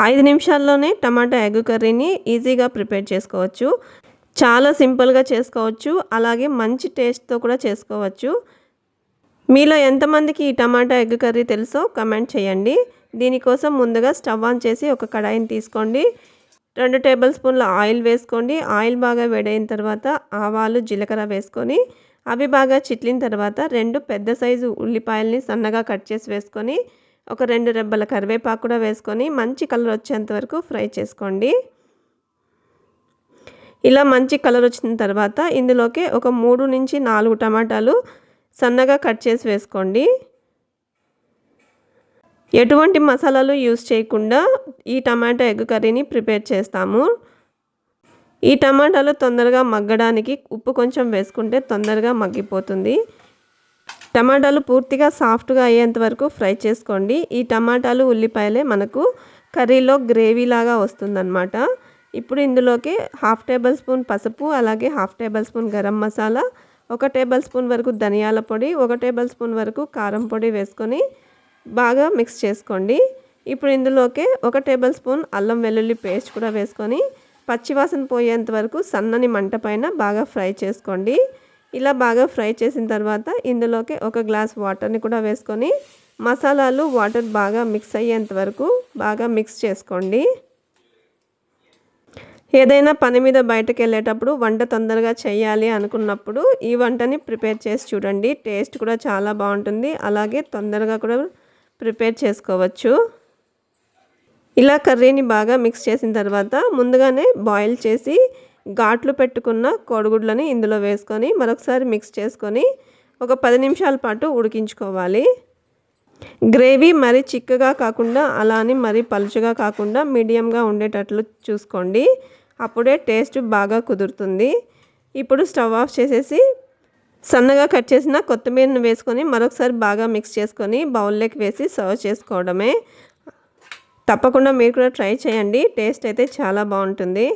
5 నిమిషాల్లోనే tomato egg కర్రీని ఈజీగా ప్రిపేర్ చేసుకోవచ్చు. చాలా సింపుల్గా చేసుకోవచ్చు, అలాగే మంచి టేస్ట్తో కూడా చేసుకోవచ్చు. మీలో ఎంతమందికి ఈ టమాటా ఎగ్ కర్రీ తెలుసో కమెంట్ చేయండి. దీనికోసం ముందుగా స్టవ్ ఆన్ చేసి ఒక కడాయిని తీసుకోండి. 2 టేబుల్ స్పూన్ల ఆయిల్ వేసుకోండి. ఆయిల్ బాగా వేడైన తర్వాత ఆవాలు, జీలకర్ర వేసుకొని అవి బాగా చిట్లిన తర్వాత 2 పెద్ద సైజు ఉల్లిపాయల్ని సన్నగా కట్ చేసి వేసుకొని ఒక 2 రెబ్బల కరివేపాకు కూడా వేసుకొని మంచి కలర్ వచ్చేంత వరకు ఫ్రై చేసుకోండి. ఇలా మంచి కలర్ వచ్చిన తర్వాత ఇందులోకి ఒక 3 నుంచి 4 టమాటాలు సన్నగా కట్ చేసి వేసుకోండి. ఎటువంటి మసాలాలు యూస్ చేయకుండా ఈ టమాటా ఎగ్ కర్రీని ప్రిపేర్ చేస్తాము. ఈ టమాటాలు తొందరగా మగ్గడానికి ఉప్పు కొంచెం వేసుకుంటే తొందరగా మగ్గిపోతుంది. టమాటాలు పూర్తిగా సాఫ్ట్గా అయ్యేంత వరకు ఫ్రై చేసుకోండి. ఈ టమాటాలు, ఉల్లిపాయలే మనకు కర్రీలో గ్రేవీ లాగా వస్తుందన్నమాట. ఇప్పుడు ఇందులోకి 1/2 టేబుల్ స్పూన్ పసుపు, అలాగే 1/2 table spoon garam masala, 1 table spoon వరకు ధనియాల పొడి, 1 టేబుల్ స్పూన్ వరకు కారం పొడి వేసుకొని బాగా మిక్స్ చేసుకోండి. ఇప్పుడు ఇందులోకి 1 టేబుల్ స్పూన్ అల్లం వెల్లుల్లి పేస్ట్ కూడా వేసుకొని పచ్చివాసన పోయేంత వరకు సన్నని మంట పైన బాగా ఫ్రై చేసుకోండి. ఇలా బాగా ఫ్రై చేసిన తర్వాత ఇందులోకి 1 గ్లాస్ వాటర్ని కూడా వేసుకొని మసాలాలు, వాటర్ బాగా మిక్స్ అయ్యేంత వరకు బాగా మిక్స్ చేసుకోండి. ఏదైనా పని మీద బయటకు వెళ్ళేటప్పుడు వంట తొందరగా చేయాలి అనుకున్నప్పుడు ఈ వంటని ప్రిపేర్ చేసి చూడండి. టేస్ట్ కూడా చాలా బాగుంటుంది, అలాగే తొందరగా కూడా ప్రిపేర్ చేసుకోవచ్చు. ఇలా కర్రీని బాగా మిక్స్ చేసిన తర్వాత ముందుగానే బాయిల్ చేసి ఘాట్లు పెట్టుకున్న కోడిగుడ్లని ఇందులో వేసుకొని మరొకసారి మిక్స్ చేసుకొని ఒక 10 నిమిషాల పాటు ఉడికించుకోవాలి. గ్రేవీ మరీ చిక్కగా కాకుండా అలా అని మరీ పలుచగా కాకుండా మీడియంగా ఉండేటట్లు చూసుకోండి. అప్పుడే టేస్ట్ బాగా కుదురుతుంది. ఇప్పుడు స్టవ్ ఆఫ్ చేసేసి సన్నగా కట్ చేసిన కొత్తిమీరను వేసుకొని మరొకసారి బాగా మిక్స్ చేసుకొని బౌల్లోకి వేసి సర్వ్ చేసుకోవడమే. తప్పకుండా మీరు కూడా ట్రై చేయండి. టేస్ట్ అయితే చాలా బాగుంటుంది.